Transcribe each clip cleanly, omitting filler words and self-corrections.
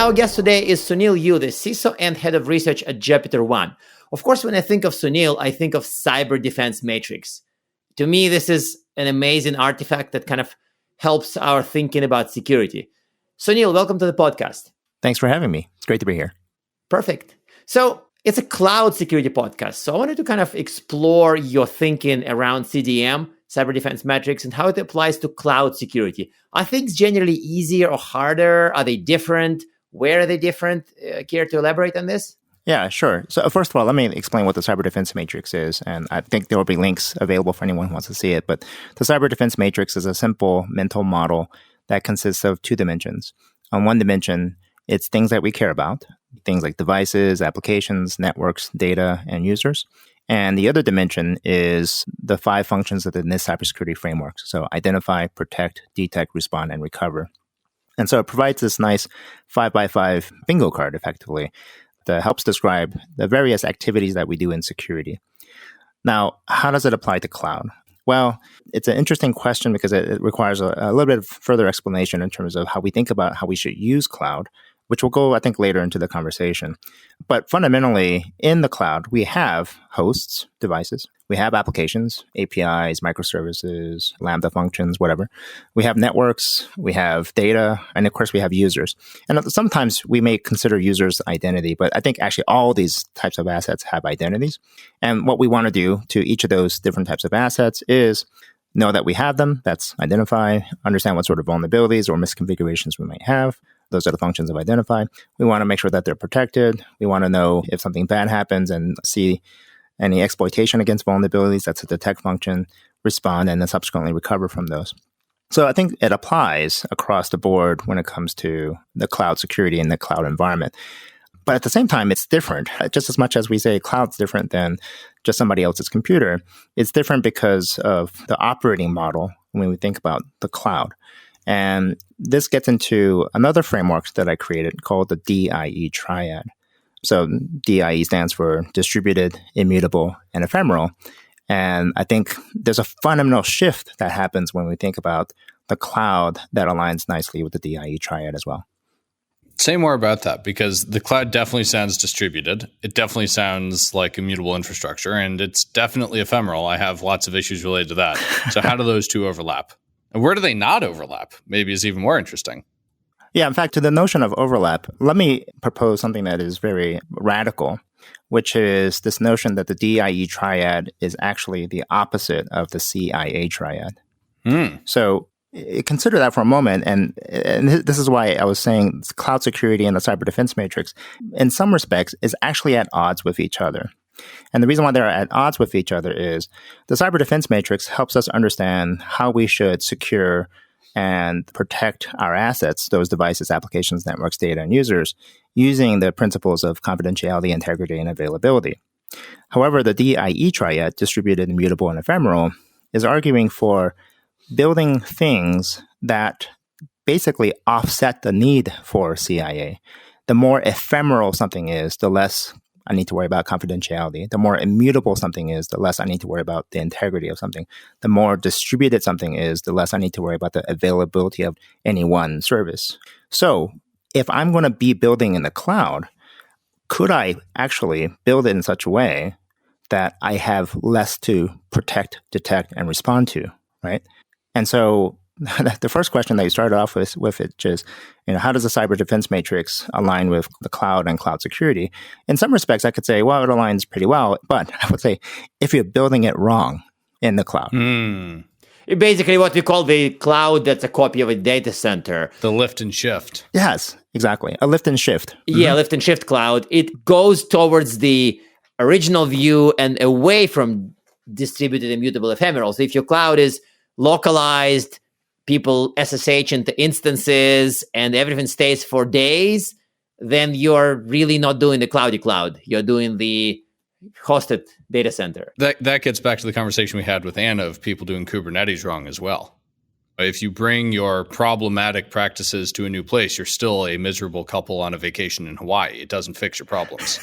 our guest today is Sunil Yu, the CISO and head of research at Jupiter One. Of course, when I think of Sunil, I think of Cyber Defense Matrix. To me, this is an amazing artifact that kind of helps our thinking about security. Sunil, welcome to the podcast. Thanks for having me. It's great to be here. Perfect. So it's a cloud security podcast. So I wanted to kind of explore your thinking around CDM, Cyber Defense Matrix, and how it applies to cloud security. Are things generally easier or harder? Are they different? Where are they different? Care to elaborate on this? Yeah, sure. So first of all, let me explain what the Cyber Defense Matrix is. And I think there will be links available for anyone who wants to see it. But the Cyber Defense Matrix is a simple mental model that consists of two dimensions. On one dimension, it's things that we care about, things like devices, applications, networks, data, and users. And the other dimension is the 5 functions within this cybersecurity framework. So identify, protect, detect, respond, and recover. And so it provides this nice 5x5 bingo card, effectively, that helps describe the various activities that we do in security. Now, how does it apply to cloud? Well, it's an interesting question because it requires a little bit of further explanation in terms of how we think about how we should use cloud, which will go, I think, later into the conversation. But fundamentally, in the cloud, we have hosts, devices. We have applications, APIs, microservices, Lambda functions, whatever. We have networks, we have data, and of course, we have users. And sometimes we may consider users identity, but I think actually all these types of assets have identities. And what we want to do to each of those different types of assets is know that we have them, that's identify, understand what sort of vulnerabilities or misconfigurations we might have. Those are the functions of identify. We want to make sure that they're protected. We want to know if something bad happens and see any exploitation against vulnerabilities. That's a detect function, respond, and then subsequently recover from those. So I think it applies across the board when it comes to the cloud security and the cloud environment. But at the same time, it's different. Just as much as we say cloud's different than just somebody else's computer, it's different because of the operating model when we think about the cloud. And this gets into another framework that I created called the DIE triad. So DIE stands for distributed, immutable, and ephemeral. And I think there's a fundamental shift that happens when we think about the cloud that aligns nicely with the DIE triad as well. Say more about that, because the cloud definitely sounds distributed. It definitely sounds like immutable infrastructure, and it's definitely ephemeral. I have lots of issues related to that. So how do those two overlap? And where do they not overlap? Maybe is even more interesting. Yeah, in fact, to the notion of overlap, let me propose something that is very radical, which is this notion that the DIE triad is actually the opposite of the CIA triad. So consider that for a moment. And this is why I was saying cloud security and the cyber defense matrix, in some respects, is actually at odds with each other. And the reason why they're at odds with each other is the cyber defense matrix helps us understand how we should secure and protect our assets, those devices, applications, networks, data, and users, using the principles of confidentiality, integrity, and availability. However, the DIE triad, distributed, immutable, and ephemeral, is arguing for building things that basically offset the need for CIA. The more ephemeral something is, the less I need to worry about confidentiality. The more immutable something is, the less I need to worry about the integrity of something. The more distributed something is, the less I need to worry about the availability of any one service. So if I'm going to be building in the cloud, could I actually build it in such a way that I have less to protect, detect, and respond to, right? And so the first question that you started off with it is, how does the cyber defense matrix align with the cloud and cloud security? In some respects, I could say, well, it aligns pretty well. But I would say, if you're building it wrong in the cloud. Basically, what we call the cloud, that's a copy of a data center. The lift and shift. Yes, exactly. A lift and shift. Yeah, lift and shift cloud. It goes towards the original view and away from distributed immutable ephemeral. So if your cloud is localized, people SSH into instances, and everything stays for days, then you're really not doing the cloudy cloud. You're doing the hosted data center. That gets back to the conversation we had with Anna of people doing Kubernetes wrong as well. If you bring your problematic practices to a new place, you're still a miserable couple on a vacation in Hawaii. It doesn't fix your problems.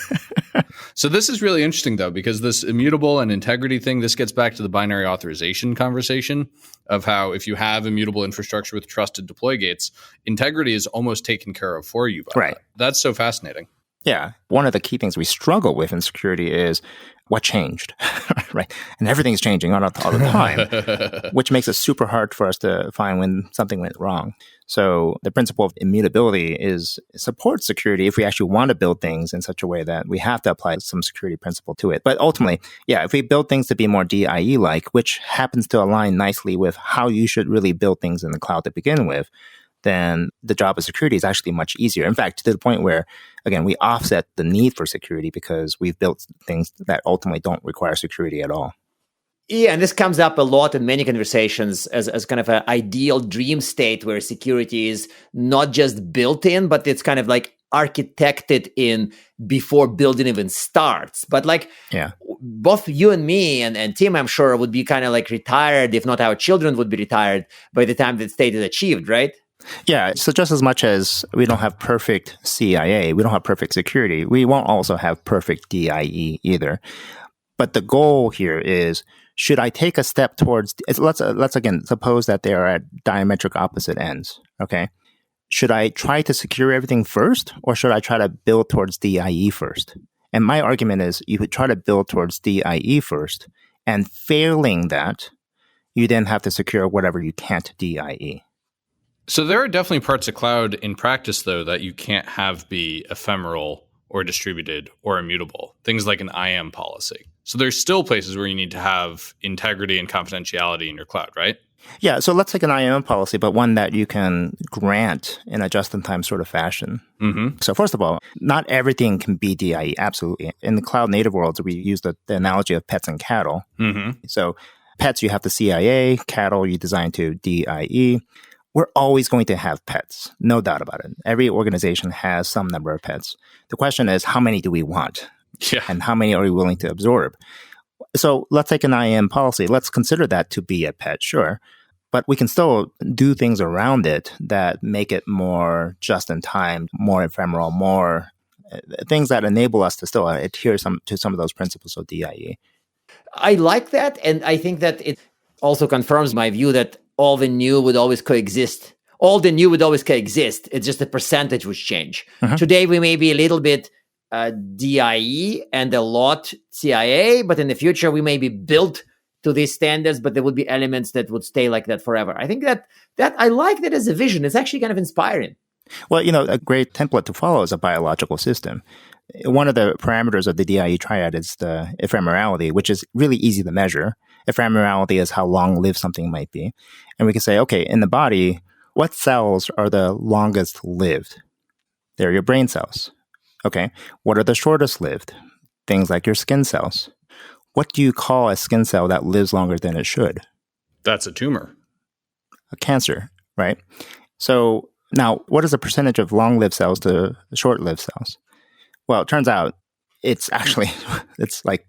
So this is really interesting, though, because this immutable and integrity thing, this gets back to the binary authorization conversation of how if you have immutable infrastructure with trusted deploy gates, integrity is almost taken care of for you. Right. That's so fascinating. Yeah. One of the key things we struggle with in security is what changed, right? And everything's changing all the time, which makes it super hard for us to find when something went wrong. So the principle of immutability supports security if we actually want to build things in such a way that we have to apply some security principle to it. But ultimately, yeah, if we build things to be more DIE-like, which happens to align nicely with how you should really build things in the cloud to begin with, then the job of security is actually much easier. In fact, to the point where, again, we offset the need for security because we've built things that ultimately don't require security at all. Yeah, and this comes up a lot in many conversations as kind of an ideal dream state where security is not just built in, but it's kind of like architected in before building even starts. But like both you and me and Tim, I'm sure, would be kind of like retired, if not our children would be retired by the time that state is achieved, right? Yeah, so just as much as we don't have perfect CIA, we don't have perfect security, we won't also have perfect DIE either. But the goal here is, should I take a step towards, let's again, suppose that they are at diametric opposite ends, okay? Should I try to secure everything first, or should I try to build towards DIE first? And my argument is you would try to build towards DIE first, and failing that, you then have to secure whatever you can't DIE. So there are definitely parts of cloud in practice, though, that you can't have be ephemeral or distributed or immutable. Things like an IAM policy. So there's still places where you need to have integrity and confidentiality in your cloud, right? Yeah, so let's take an IAM policy, but one that you can grant in a just-in-time sort of fashion. Mm-hmm. So first of all, not everything can be DIE, absolutely. In the cloud-native worlds, we use the analogy of pets and cattle. Mm-hmm. So pets, you have the CIA. Cattle, you design to DIE. We're always going to have pets, no doubt about it. Every organization has some number of pets. The question is, how many do we want? Yeah. And how many are we willing to absorb? So let's take an IAM policy. Let's consider that to be a pet, sure. But we can still do things around it that make it more just in time, more ephemeral, more things that enable us to still adhere to some of those principles of DIE. I like that. And I think that it also confirms my view that all the new would always coexist. All the new would always coexist. It's just the percentage would change. Mm-hmm. Today, we may be a little bit DIE and a lot CIA, but in the future, we may be built to these standards, but there would be elements that would stay like that forever. I think that I like that as a vision. It's actually kind of inspiring. Well, a great template to follow is a biological system. One of the parameters of the DIE triad is the ephemerality, which is really easy to measure. Ephemerality is how long-lived something might be. And we can say, okay, in the body, what cells are the longest lived? They're your brain cells. Okay, what are the shortest lived? Things like your skin cells. What do you call a skin cell that lives longer than it should? That's a tumor. A cancer, right? So now, what is the percentage of long-lived cells to short-lived cells? Well, it turns out it's like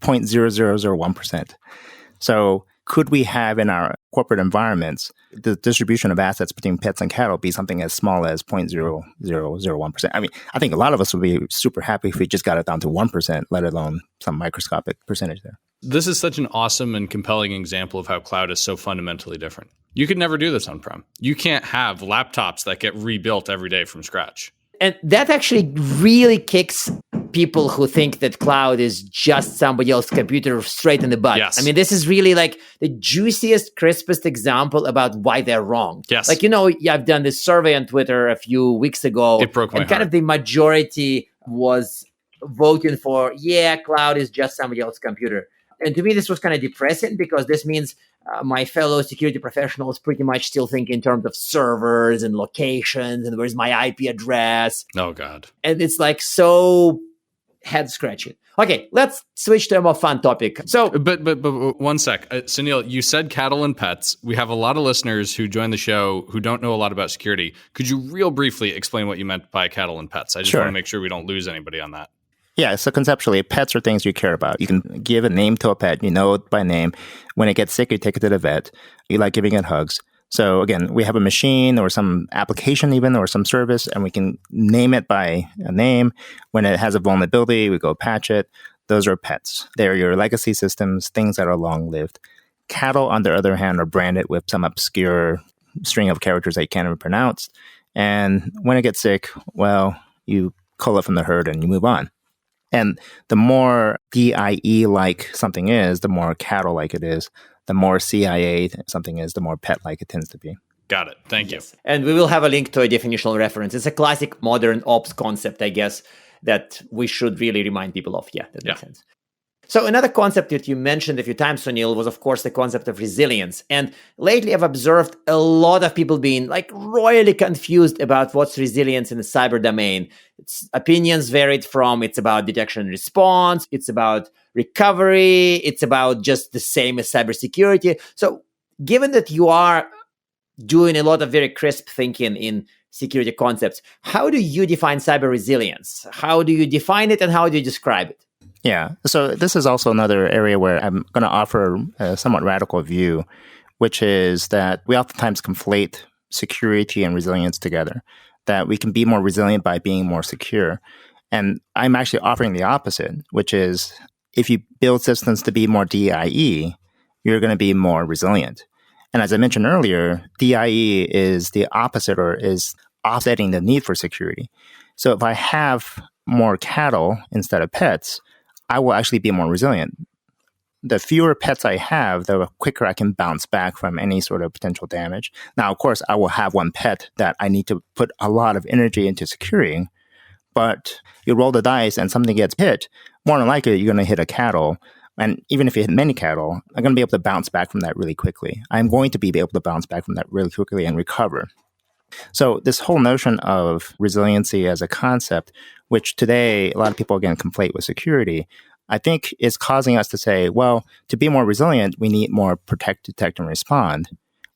0.0001%. So could we have in our corporate environments the distribution of assets between pets and cattle be something as small as 0.0001%? I mean, I think a lot of us would be super happy if we just got it down to 1%, let alone some microscopic percentage there. This is such an awesome and compelling example of how cloud is so fundamentally different. You could never do this on-prem. You can't have laptops that get rebuilt every day from scratch. And that actually really kicks people who think that cloud is just somebody else's computer straight in the butt. Yes. I mean, this is really like the juiciest, crispest example about why they're wrong. Yes. Like, I've done this survey on Twitter a few weeks ago. It broke my heart. Kind of the majority was voting for, cloud is just somebody else's computer. And to me, this was kind of depressing because this means my fellow security professionals pretty much still think in terms of servers and locations and where's my IP address. Oh, God. And it's like so head-scratching. Okay, let's switch to a more fun topic. So, But one sec. Sunil, you said cattle and pets. We have a lot of listeners who join the show who don't know a lot about security. Could you real briefly explain what you meant by cattle and pets? I just want to make sure we don't lose anybody on that. Yeah, so conceptually, pets are things you care about. You can give a name to a pet, you know it by name. When it gets sick, you take it to the vet. You like giving it hugs. So again, we have a machine or some application even or some service, and we can name it by a name. When it has a vulnerability, we go patch it. Those are pets. They're your legacy systems, things that are long-lived. Cattle, on the other hand, are branded with some obscure string of characters that you can't even pronounce. And when it gets sick, well, you cull it from the herd and you move on. And the more DIE-like something is, the more cattle-like it is. The more CIA something is, the more pet-like it tends to be. Got it. Thank you. And we will have a link to a definitional reference. It's a classic modern ops concept, I guess, that we should really remind people of. Yeah, that makes sense. So another concept that you mentioned a few times, Sunil, was, of course, the concept of resilience. And lately, I've observed a lot of people being like royally confused about what's resilience in the cyber domain. Its opinions varied from it's about detection and response, it's about recovery, it's about just the same as cybersecurity. So given that you are doing a lot of very crisp thinking in security concepts, how do you define cyber resilience? How do you define it and how do you describe it? Yeah. So this is also another area where I'm going to offer a somewhat radical view, which is that we oftentimes conflate security and resilience together, that we can be more resilient by being more secure. And I'm actually offering the opposite, which is if you build systems to be more DIE, you're going to be more resilient. And as I mentioned earlier, DIE is the opposite or is offsetting the need for security. So if I have more cattle instead of pets, I will actually be more resilient. The fewer pets I have, the quicker I can bounce back from any sort of potential damage. Now, of course, I will have one pet that I need to put a lot of energy into securing, but you roll the dice and something gets hit, more than likely you're going to hit a cattle. And even if you hit many cattle, I'm going to be able to bounce back from that really quickly. I'm going to be able to bounce back from that really quickly and recover. So this whole notion of resiliency as a concept, which today a lot of people, again, conflate with security, I think is causing us to say, well, to be more resilient, we need more protect, detect, and respond.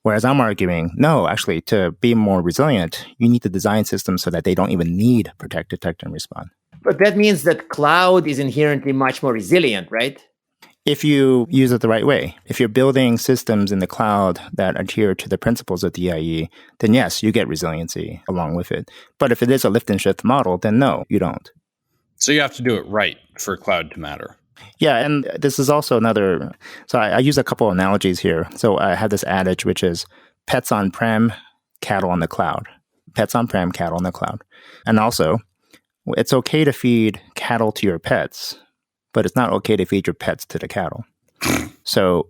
Whereas I'm arguing, no, actually, to be more resilient, you need to design systems so that they don't even need protect, detect, and respond. But that means that cloud is inherently much more resilient, right? If you use it the right way. If you're building systems in the cloud that adhere to the principles of DIE, then yes, you get resiliency along with it. But if it is a lift and shift model, then no, you don't. So you have to do it right for cloud to matter. Yeah, and this is also another, so I use a couple of analogies here. So I have this adage, which is pets on-prem, cattle on the cloud. Pets on-prem, cattle on the cloud. And also, it's okay to feed cattle to your pets, but it's not okay to feed your pets to the cattle. So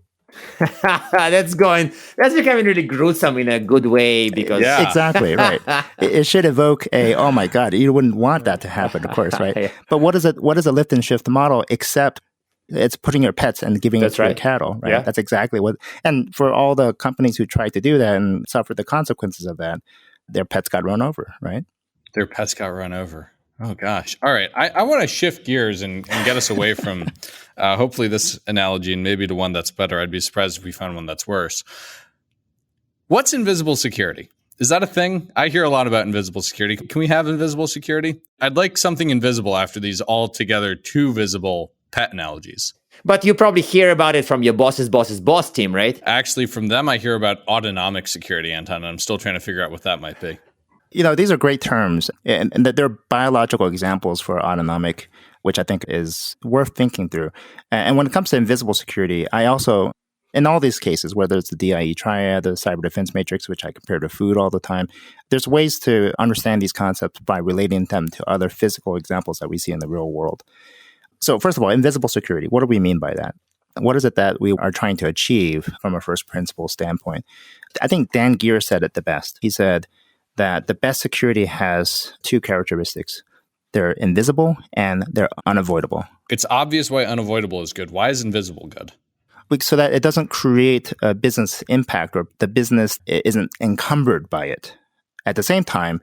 that's becoming really gruesome in a good way because exactly right. It should evoke oh my God, you wouldn't want that to happen, of course, right? But what is a lift and shift model except it's putting your pets and giving it to your cattle, right? Yeah. That's exactly what. And for all the companies who tried to do that and suffered the consequences of that, their pets got run over, right? Their pets got run over. Oh, gosh. All right. I want to shift gears and get us away from hopefully this analogy and maybe to one that's better. I'd be surprised if we found one that's worse. What's invisible security? Is that a thing? I hear a lot about invisible security. Can we have invisible security? I'd like something invisible after these altogether too visible pet analogies. But you probably hear about it from your boss's boss team, right? Actually, from them, I hear about autonomic security, Anton, and I'm still trying to figure out what that might be. You know, these are great terms, and there are biological examples for autonomic, which I think is worth thinking through. And when it comes to invisible security, I also, in all these cases, whether it's the DIE triad, the cyber defense matrix, which I compare to food all the time, there's ways to understand these concepts by relating them to other physical examples that we see in the real world. So first of all, invisible security, what do we mean by that? What is it that we are trying to achieve from a first principle standpoint? I think Dan Geer said it the best. He said that the best security has two characteristics. They're invisible and they're unavoidable. It's obvious why unavoidable is good. Why is invisible good? So that it doesn't create a business impact or the business isn't encumbered by it. At the same time,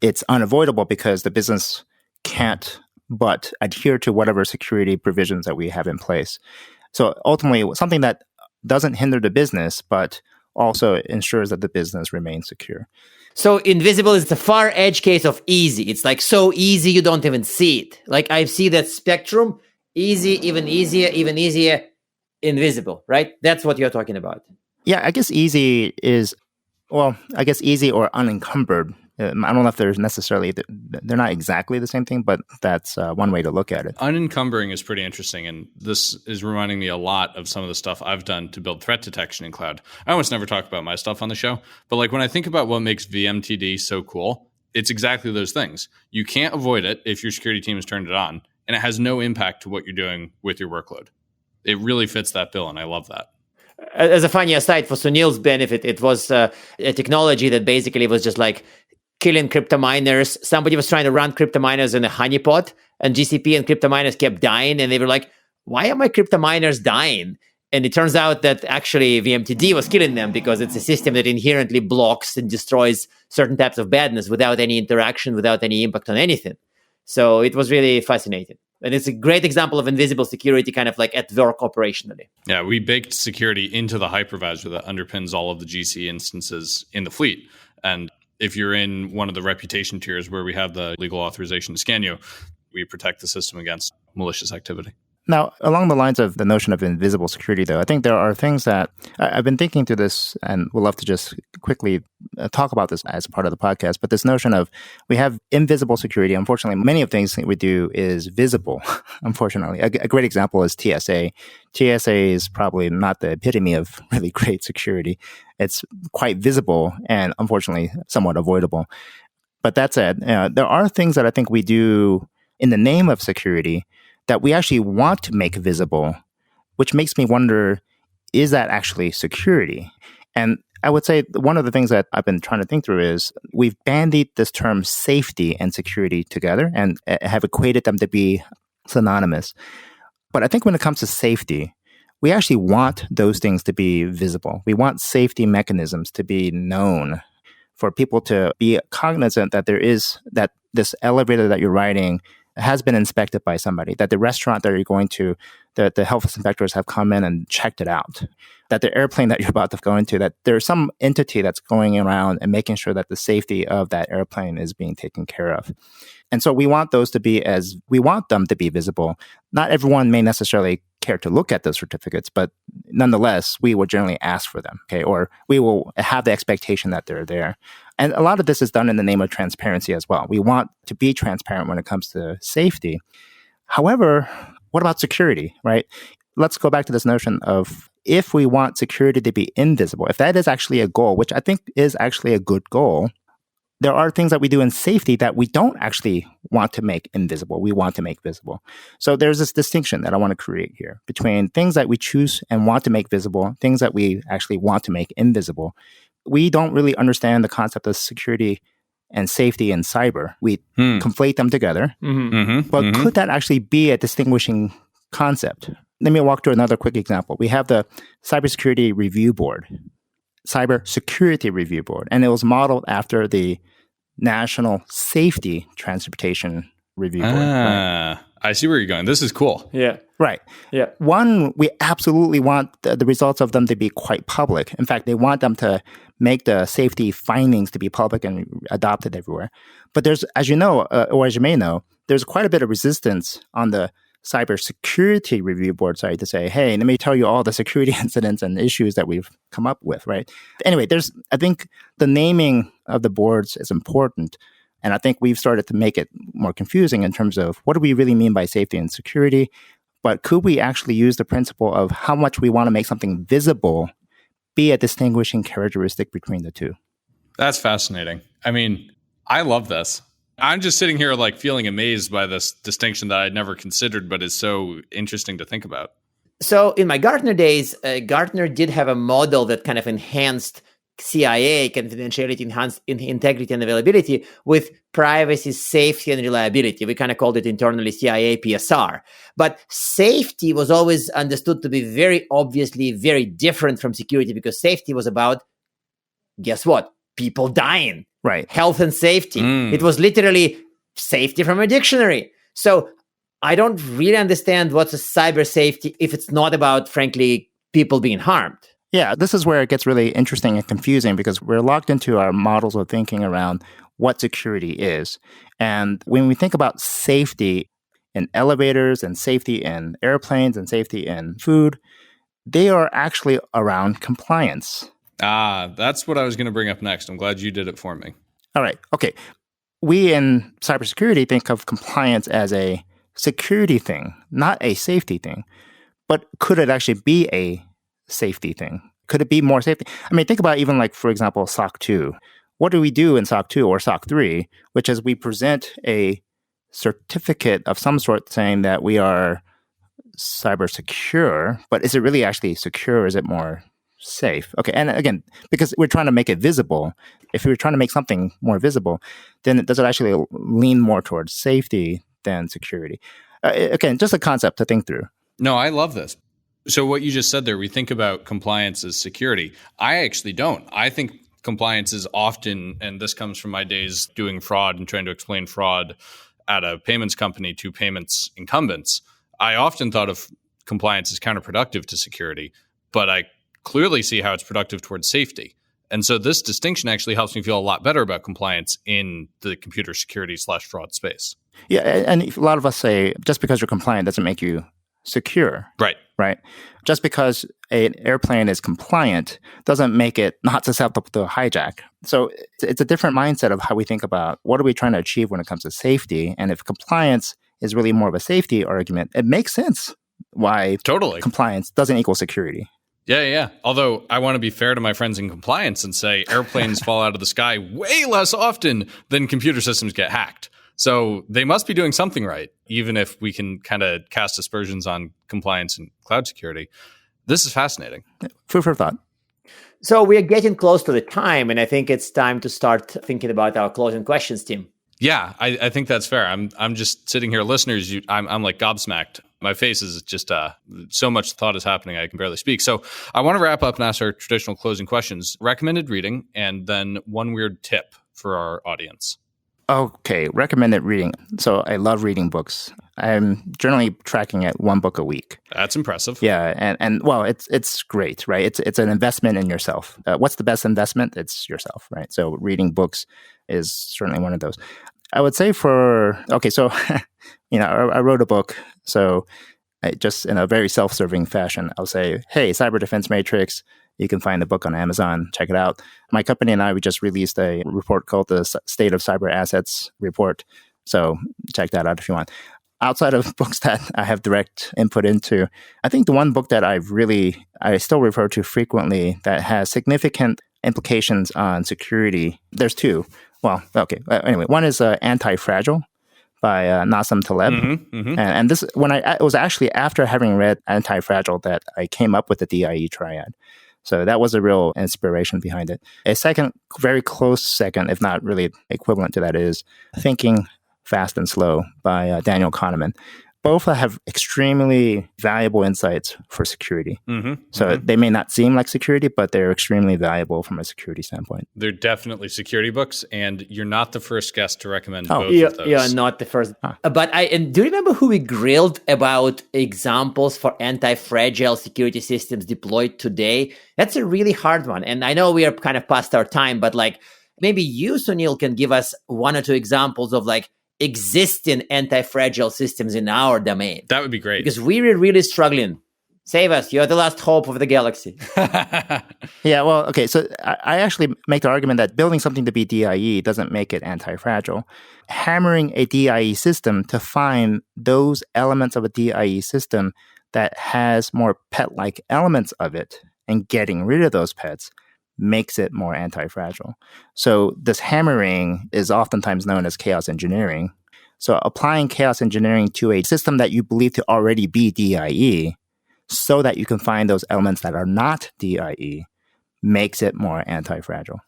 it's unavoidable because the business can't but adhere to whatever security provisions that we have in place. So ultimately, something that doesn't hinder the business, but also ensures that the business remains secure. So invisible is the far edge case of easy. It's like so easy you don't even see it. Like I see that spectrum, easy, even easier, invisible, right? That's what you're talking about. Yeah, I guess easy is Well, I guess easy or unencumbered. I don't know if they're not exactly the same thing, but that's one way to look at it. Unencumbering is pretty interesting. And this is reminding me a lot of some of the stuff I've done to build threat detection in cloud. I almost never talk about my stuff on the show, but like when I think about what makes VMTD so cool, it's exactly those things. You can't avoid it if your security team has turned it on, and it has no impact to what you're doing with your workload. It really fits that bill, and I love that. As a funny aside, for Sunil's benefit, it was a technology that basically was just like killing crypto miners. Somebody was trying to run crypto miners in a honeypot, and GCP and crypto miners kept dying, and they were like, why are my crypto miners dying? And it turns out that actually VMTD was killing them because it's a system that inherently blocks and destroys certain types of badness without any interaction, without any impact on anything. So it was really fascinating. And it's a great example of invisible security kind of like at work operationally. Yeah, we baked security into the hypervisor that underpins all of the GC instances in the fleet. And if you're in one of the reputation tiers where we have the legal authorization to scan you, we protect the system against malicious activity. Now, along the lines of the notion of invisible security, though, I think there are things that I've been thinking through this, and would love to just quickly talk about this as part of the podcast. But this notion of we have invisible security. Unfortunately, many of the things that we do is visible, unfortunately. A great example is TSA. TSA is probably not the epitome of really great security. It's quite visible and unfortunately somewhat avoidable. But that said, there are things that I think we do in the name of security that we actually want to make visible, which makes me wonder, is that actually security? And I would say one of the things that I've been trying to think through is we've bandied this term safety and security together and have equated them to be synonymous. But I think when it comes to safety, we actually want those things to be visible. We want safety mechanisms to be known, for people to be cognizant that that this elevator that you're riding has been inspected by somebody, that the restaurant that you're going to, that the health inspectors have come in and checked it out, that the airplane that you're about to go into, that there's some entity that's going around and making sure that the safety of that airplane is being taken care of. And so we want them to be visible. Not everyone may necessarily care to look at those certificates, but nonetheless, we will generally ask for them, okay? Or we will have the expectation that they're there. And a lot of this is done in the name of transparency as well. We want to be transparent when it comes to safety. However, what about security, right? Let's go back to this notion of if we want security to be invisible, if that is actually a goal, which I think is actually a good goal, there are things that we do in safety that we don't actually want to make invisible. We want to make visible. So there's this distinction that I want to create here between things that we choose and want to make visible, things that we actually want to make invisible. We don't really understand the concept of security and safety in cyber. We conflate them together. But could that actually be a distinguishing concept? Let me walk through another quick example. We have the Cybersecurity Review Board, and it was modeled after the National Safety Transportation Review Board. Right? I see where you're going. This is cool. Yeah. Right. Yeah. One, we absolutely want the results of them to be quite public. In fact, they want them to make the safety findings to be public and adopted everywhere. But there's, as you know, or as you may know, there's quite a bit of resistance on the Cybersecurity Review Board side to say, hey, let me tell you all the security incidents and issues that we've come up with, right? Anyway, I think the naming of the boards is important. And I think we've started to make it more confusing in terms of what do we really mean by safety and security? But could we actually use the principle of how much we want to make something visible be a distinguishing characteristic between the two? That's fascinating. I mean, I love this. I'm just sitting here like feeling amazed by this distinction that I'd never considered, but is so interesting to think about. So in my Gartner days, Gartner did have a model that kind of enhanced CIA, confidentiality, enhanced integrity and availability, with privacy, safety, and reliability. We kind of called it internally CIA PSR. But safety was always understood to be very obviously very different from security, because safety was about, guess what? People dying. Right. Health and safety. It was literally safety from a dictionary. So I don't really understand what's a cyber safety if it's not about, frankly, people being harmed. Yeah, this is where it gets really interesting and confusing, because we're locked into our models of thinking around what security is. And when we think about safety in elevators and safety in airplanes and safety in food, they are actually around compliance. That's what I was going to bring up next. I'm glad you did it for me. All right. Okay. We in cybersecurity think of compliance as a security thing, not a safety thing. But could it actually be a safety thing? Could it be more safety? I mean, think about even like, for example, SOC 2. What do we do in SOC 2 or SOC 3, which is we present a certificate of some sort saying that we are cyber secure, but is it really actually secure? Is it more safe? Okay, and again, because we're trying to make it visible, if we're trying to make something more visible, then does it actually lean more towards safety than security? Again, just a concept to think through. No, I love this. So what you just said there, we think about compliance as security. I actually don't. I think compliance is often, and this comes from my days doing fraud and trying to explain fraud at a payments company to payments incumbents. I often thought of compliance as counterproductive to security, but I clearly see how it's productive towards safety. And so this distinction actually helps me feel a lot better about compliance in the computer security / fraud space. Yeah, and a lot of us say just because you're compliant doesn't make you secure. Right. Just because an airplane is compliant doesn't make it not susceptible to a hijack. So it's a different mindset of how we think about what are we trying to achieve when it comes to safety. And if compliance is really more of a safety argument, it makes sense why compliance doesn't equal security. Yeah. Although I want to be fair to my friends in compliance and say airplanes fall out of the sky way less often than computer systems get hacked. So they must be doing something right, even if we can kind of cast aspersions on compliance and cloud security. This is fascinating. Food for thought. So we are getting close to the time, and I think it's time to start thinking about our closing questions, Tim. Yeah, I think that's fair. I'm just sitting here, listeners. I'm like gobsmacked. My face is just so much thought is happening, I can barely speak. So I want to wrap up and ask our traditional closing questions. Recommended reading, and then one weird tip for our audience. Okay, recommended reading. So I love reading books. I'm generally tracking at one book a week. That's impressive. Yeah, and well, it's great, right? It's an investment in yourself. What's the best investment? It's yourself, right? So reading books is certainly one of those. I would say so I wrote a book, so I just in a very self-serving fashion, I'll say, hey, Cyber Defense Matrix. You can find the book on Amazon. Check it out. My company and I, we just released a report called the State of Cyber Assets Report. So check that out if you want. Outside of books that I have direct input into, I think the one book that I still refer to frequently that has significant implications on security, there's two. Well, okay. Anyway, one is Anti-Fragile by Nassim Taleb. And this, it was actually after having read Anti-Fragile that I came up with the DIE triad. So that was a real inspiration behind it. A second, very close second, if not really equivalent to that, is Thinking Fast and Slow by Daniel Kahneman. Both have extremely valuable insights for security. They may not seem like security, but they're extremely valuable from a security standpoint. They're definitely security books, and you're not the first guest to recommend both of those. You're not the first. But do you remember who we grilled about examples for anti-fragile security systems deployed today? That's a really hard one. And I know we are kind of past our time, but maybe you, Sunil, can give us one or two examples of existing anti-fragile systems in our domain. That would be great. Because we're really struggling. Save us. You're the last hope of the galaxy. Yeah, well, okay. So I actually make the argument that building something to be DIE doesn't make it anti-fragile. Hammering a DIE system to find those elements of a DIE system that has more pet-like elements of it and getting rid of those pets makes it more anti-fragile. So this hammering is oftentimes known as chaos engineering. So applying chaos engineering to a system that you believe to already be DIE so that you can find those elements that are not DIE makes it more anti-fragile.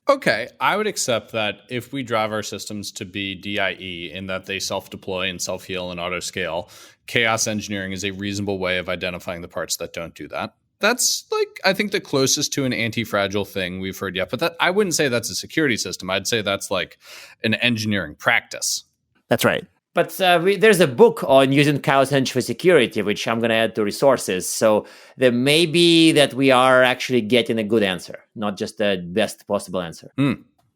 Okay, I would accept that if we drive our systems to be DIE in that they self-deploy and self-heal and auto-scale, chaos engineering is a reasonable way of identifying the parts that don't do that. That's I think the closest to an anti-fragile thing we've heard yet. But I wouldn't say that's a security system. I'd say that's an engineering practice. That's right. But there's a book on using chaos engine for security, which I'm going to add to resources. So there may be that we are actually getting a good answer, not just the best possible answer.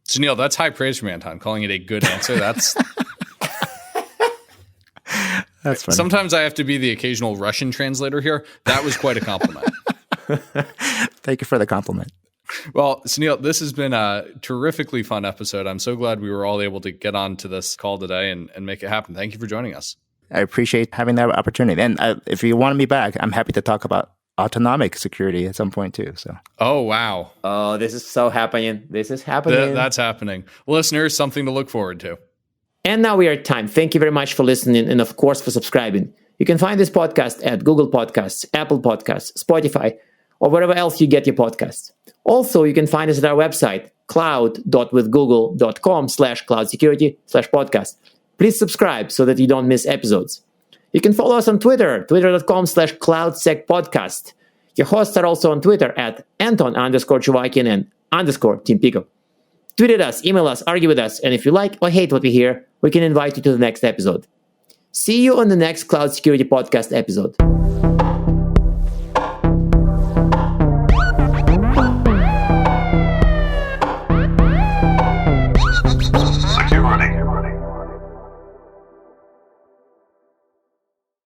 Sunil, that's high praise from Anton, calling it a good answer. That's... That's funny. Sometimes I have to be the occasional Russian translator here. That was quite a compliment. Thank you for the compliment. Well, Sunil, this has been a terrifically fun episode. I'm so glad we were all able to get on to this call today and make it happen. Thank you for joining us. I appreciate having that opportunity. And if you want me back, I'm happy to talk about autonomic security at some point too. So. Oh, wow. Oh, this is so happening. This is happening. That's happening. Listeners, something to look forward to. And now we are at time. Thank you very much for listening and, of course, for subscribing. You can find this podcast at Google Podcasts, Apple Podcasts, Spotify, or wherever else you get your podcasts. Also, you can find us at our website, cloud.withgoogle.com/cloudsecurity/podcast. Please subscribe so that you don't miss episodes. You can follow us on Twitter, twitter.com/cloudsecpodcast. Your hosts are also on Twitter at Anton_Chuvakian and _Team Pico. Tweet at us, email us, argue with us, and if you like or hate what we hear, we can invite you to the next episode. See you on the next Cloud Security Podcast episode.